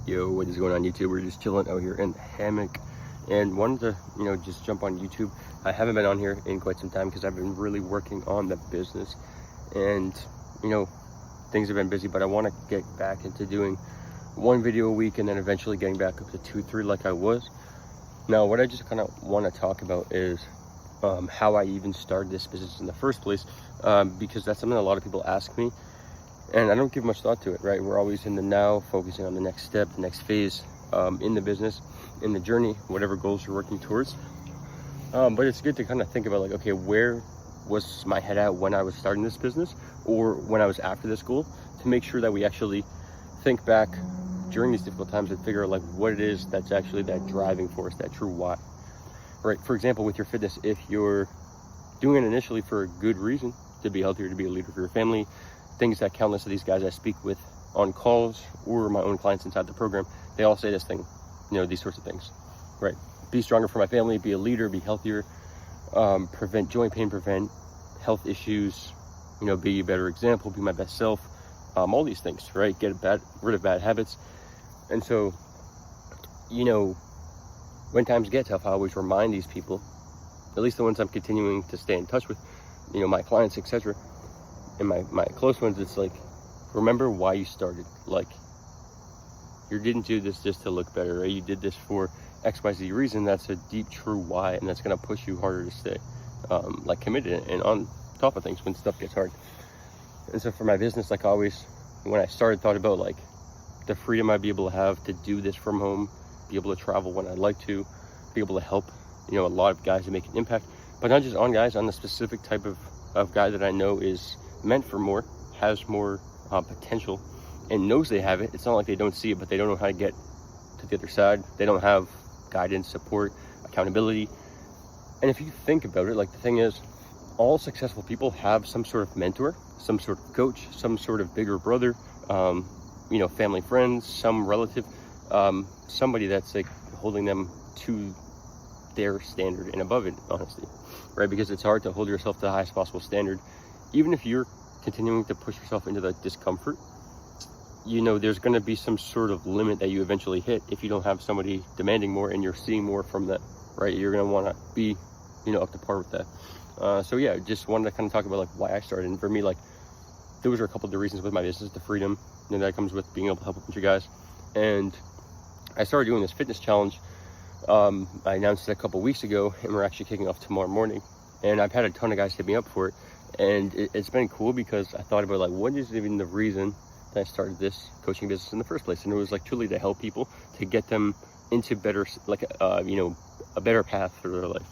Yo, what is going on YouTube? We're just chilling out here in the hammock and wanted to, just jump on YouTube. I haven't been on here in quite some time because I've been really working on the business and, things have been busy, but I want to get back into doing one video a week and then eventually getting back up to 2, 3 like I was. Now, what I just kind of want to talk about is how I even started this business in the first place, because that's something a lot of people ask me. And I don't give much thought to it, right? We're always in the now, focusing on the next step, the next phase in the business, in the journey, whatever goals you're working towards. But it's good to kind of think about like, okay, where was my head at when I was starting this business or when I was after this goal, to make sure that we actually think back during these difficult times and figure out like what it is that's actually that driving force, that true why, right? For example, with your fitness, if you're doing it initially for a good reason, to be healthier, to be a leader for your family, things that countless of these guys I speak with on calls or my own clients inside the program, they all say this thing, these sorts of things, right? Be stronger for my family, be a leader, be healthier, prevent joint pain, prevent health issues, be a better example, be my best self, all these things, right? Get rid of bad habits. And so, when times get tough, I always remind these people, at least the ones I'm continuing to stay in touch with, my clients, etc., and my close ones, it's like, remember why you started. Like, you didn't do this just to look better, right? You did this for XYZ reason. That's a deep, true why, and that's going to push you harder to stay committed and on top of things when stuff gets hard. And so for my business, like always, when I started, thought about like the freedom I'd be able to have to do this from home, be able to travel when I'd like to, be able to help, a lot of guys and make an impact, but not just on guys, on the specific type of guy that I know is meant for more, has more potential, and knows they have it. It's not like they don't see it, but they don't know how to get to the other side. They don't have guidance, support, accountability. And if you think about it, like, the thing is, all successful people have some sort of mentor, some sort of coach, some sort of bigger brother, family, friends, some relative, somebody that's like holding them to their standard and above it, honestly, right? Because it's hard to hold yourself to the highest possible standard, even if you're continuing to push yourself into the discomfort. There's going to be some sort of limit that you eventually hit if you don't have somebody demanding more and you're seeing more from that, right? You're going to want to be, up to par with that. So yeah, just wanted to kind of talk about like why I started. And for me, like, those are a couple of the reasons with my business, the freedom that comes with being able to help a bunch of guys. And I started doing this fitness challenge. I announced it a couple weeks ago, and we're actually kicking off tomorrow morning. And I've had a ton of guys hit me up for it. And it's been cool because I thought about like, what is even the reason that I started this coaching business in the first place? And it was like truly to help people, to get them into better, like, a better path for their life.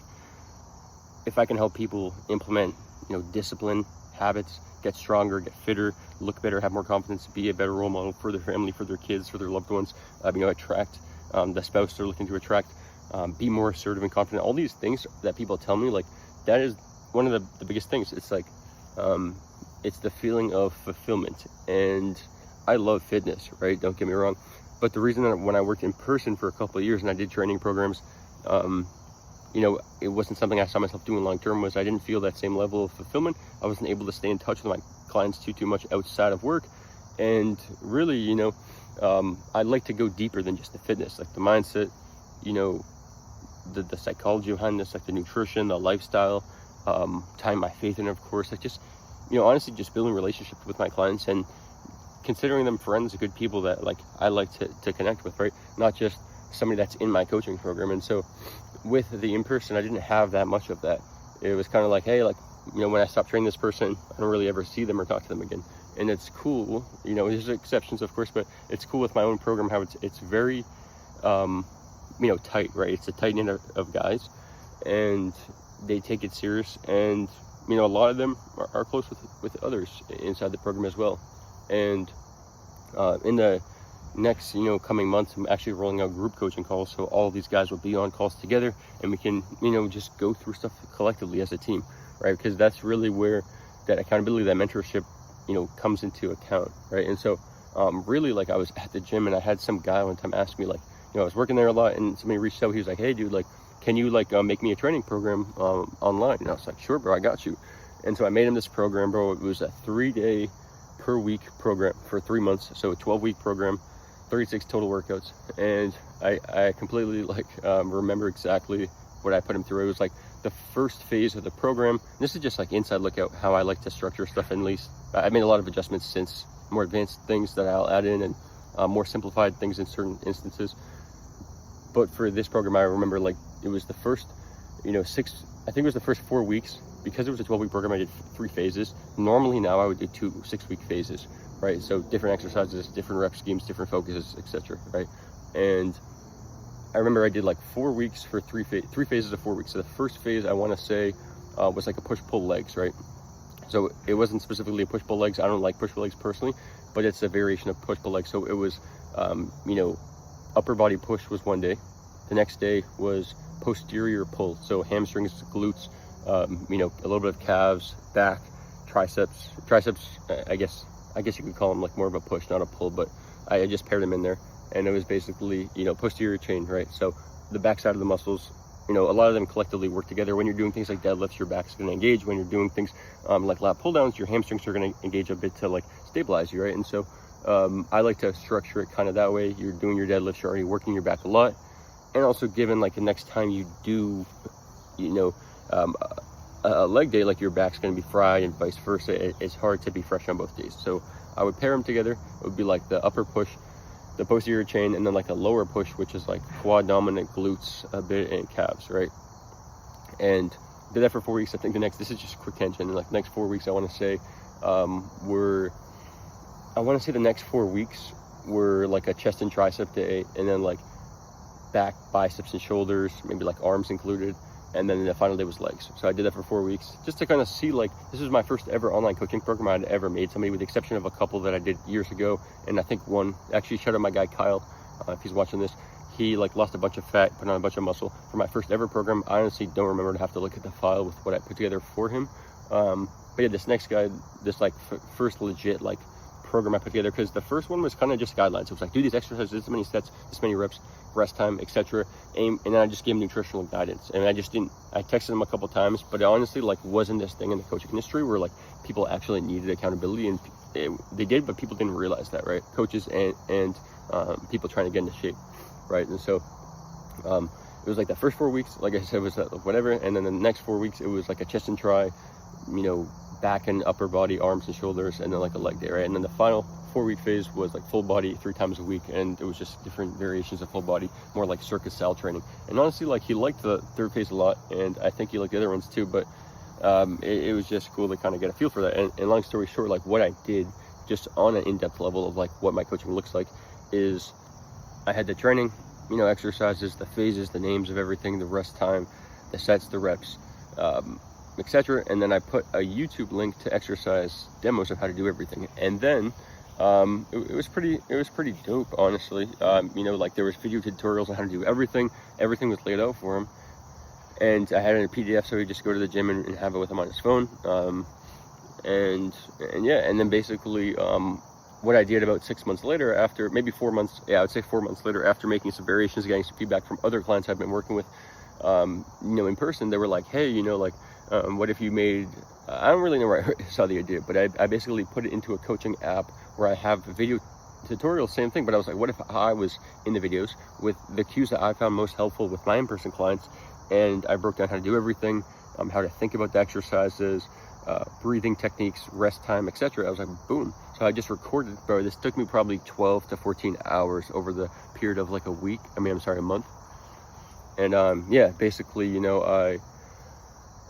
If I can help people implement, discipline, habits, get stronger, get fitter, look better, have more confidence, be a better role model for their family, for their kids, for their loved ones, attract the spouse they're looking to attract, be more assertive and confident, all these things that people tell me, like, that is one of the biggest things. It's like, it's the feeling of fulfillment. And I love fitness, right? Don't get me wrong. But the reason that when I worked in person for a couple of years and I did training programs, it wasn't something I saw myself doing long term, was I didn't feel that same level of fulfillment. I wasn't able to stay in touch with my clients too much outside of work. And really, I'd like to go deeper than just the fitness, like the mindset, the psychology behind this, like the nutrition, the lifestyle, tying my faith in, of course, like just, honestly, just building relationships with my clients and considering them friends, good people that like I like to connect with, right? Not just somebody that's in my coaching program. And so with the in-person, I didn't have that much of that. It was kind of like, hey, like, when I stop training this person, I don't really ever see them or talk to them again. And it's cool, there's exceptions, of course, but it's cool with my own program how it's very tight, right? It's a tight knit of guys, and they take it serious. And a lot of them are close with others inside the program as well. And in the next coming months, I'm actually rolling out group coaching calls, so all of these guys will be on calls together, and we can just go through stuff collectively as a team, right? Because that's really where that accountability, that mentorship comes into account, right? And so really, like, I was at the gym and I had some guy one time ask me, like, I was working there a lot, and somebody reached out. He was like, hey dude, like, can you make me a training program online? And I was like, sure bro, I got you. And so I made him this program, bro. It was a 3-day per week program for 3 months, so a 12-week program. 36 total workouts, and I completely like remember exactly what I put him through. It was like the first phase of the program. This is just like inside look at how I like to structure stuff. At least I made a lot of adjustments since, more advanced things that I'll add in, and more simplified things in certain instances. But for this program, I remember like it was the first, I think it was the first 4 weeks. Because it was a 12-week program, I did 3 phases. Normally now I would do 2 6-week phases, right? So different exercises, different rep schemes, different focuses, etc., right? And I remember I did like 4 weeks for 3 phases of 4 weeks. So the first phase, I want to say, was like a push-pull legs, right? So it wasn't specifically a push-pull legs. I don't like push-pull legs personally, but it's a variation of push-pull legs. So it was, upper body push was one day. The next day was posterior pull. So hamstrings, glutes, a little bit of calves, back, triceps. I guess you could call them like more of a push, not a pull, but I just paired them in there, and it was basically, posterior chain, right? So the back side of the muscles, a lot of them collectively work together. When you're doing things like deadlifts, your back's going to engage. When you're doing things like lat pull downs, your hamstrings are going to engage a bit to like stabilize you, right? And so I like to structure it kind of that way. You're doing your deadlifts, you're already working your back a lot, and also given like the next time you do, a leg day, like your back's going to be fried and vice versa. It's hard to be fresh on both days. So I would pair them together. It would be like the upper push, the posterior chain, and then like a lower push, which is like quad dominant, glutes a bit, and calves, right? And did that for 4 weeks. I think this is just quick tension, and like the next 4 weeks, I want to say the next 4 weeks were like a chest and tricep day, and then like back, biceps, and shoulders, maybe like arms included. And then the final day was legs. So I did that for 4 weeks just to kind of see, like, this was my first ever online coaching program I'd ever made. Somebody, with the exception of a couple that I did years ago, and I think one, actually shout out my guy Kyle, if he's watching this. He like lost a bunch of fat, put on a bunch of muscle. For my first ever program, I honestly don't remember to have to look at the file with what I put together for him. But yeah, this next guy, this like first legit like program I put together, because the first one was kind of just guidelines. It was like, do these exercises, this many sets, this many reps, rest time, etc. And then I just gave him nutritional guidance. And I texted him a couple times, but it honestly like wasn't this thing in the coaching industry where like people actually needed accountability, and they did, but people didn't realize that, right? Coaches and people trying to get into shape, right? And so it was like the first 4 weeks, like I said, was whatever, and then the next 4 weeks it was like a chest and tri, back and upper body, arms and shoulders, and then like a leg day, right? And then the final 4 week phase was like full body 3 times a week, and it was just different variations of full body, more like circus style training. And honestly, like, he liked the third phase a lot, and I think he liked the other ones too, but it was just cool to kind of get a feel for that. And long story short, like what I did just on an in-depth level of like what my coaching looks like is I had the training, exercises, the phases, the names of everything, the rest time, the sets, the reps, etc. And then I put a YouTube link to exercise demos of how to do everything. And then it was pretty dope, honestly. Like there was video tutorials on how to do everything. Everything was laid out for him, and I had it in a PDF, so he'd just go to the gym and have it with him on his phone. And then basically what I did about 6 months later, after maybe 4 months, I would say 4 months later, after making some variations, getting some feedback from other clients I've been working with, in person, they were like, hey, what if you made, I don't really know where I saw the idea, but I basically put it into a coaching app where I have video tutorials, same thing, but I was like, what if I was in the videos with the cues that I found most helpful with my in-person clients, and I broke down how to do everything, how to think about the exercises, breathing techniques, rest time, etc. I was like, boom. So I just recorded, bro. This took me probably 12 to 14 hours over the period of like a month. And basically,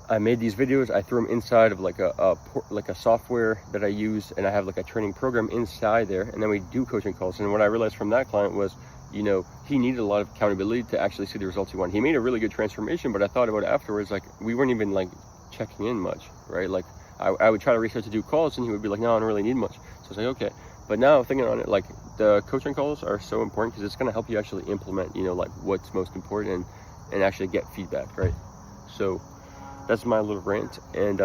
I made these videos. I threw them inside of like a software that I use, and I have like a training program inside there, and then we do coaching calls. And what I realized from that client was, he needed a lot of accountability to actually see the results he wanted. He made a really good transformation, but I thought about it afterwards, like we weren't even like checking in much, right? Like I would try to reach out to do calls, and he would be like, no, I don't really need much. So I was like, okay. But now thinking on it, like the coaching calls are so important because it's going to help you actually implement, like what's most important and actually get feedback, right? So that's my little rant, and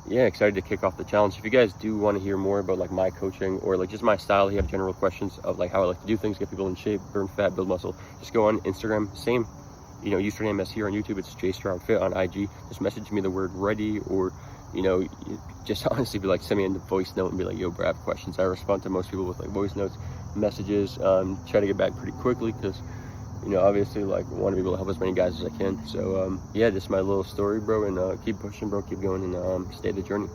excited to kick off the challenge. If you guys do want to hear more about like my coaching or like just my style, you have general questions of like how I like to do things, get people in shape, burn fat, build muscle, just go on Instagram, same username as here on YouTube. It's JStrongFit on IG. Just message me the word ready, or just honestly be like, send me a voice note and be like, yo bro, I have questions. I respond to most people with like voice notes, messages. Try to get back pretty quickly because, you know, obviously, like, I want to be able to help as many guys as I can. So, yeah, just my little story, bro, and keep pushing, bro, keep going, and stay the journey.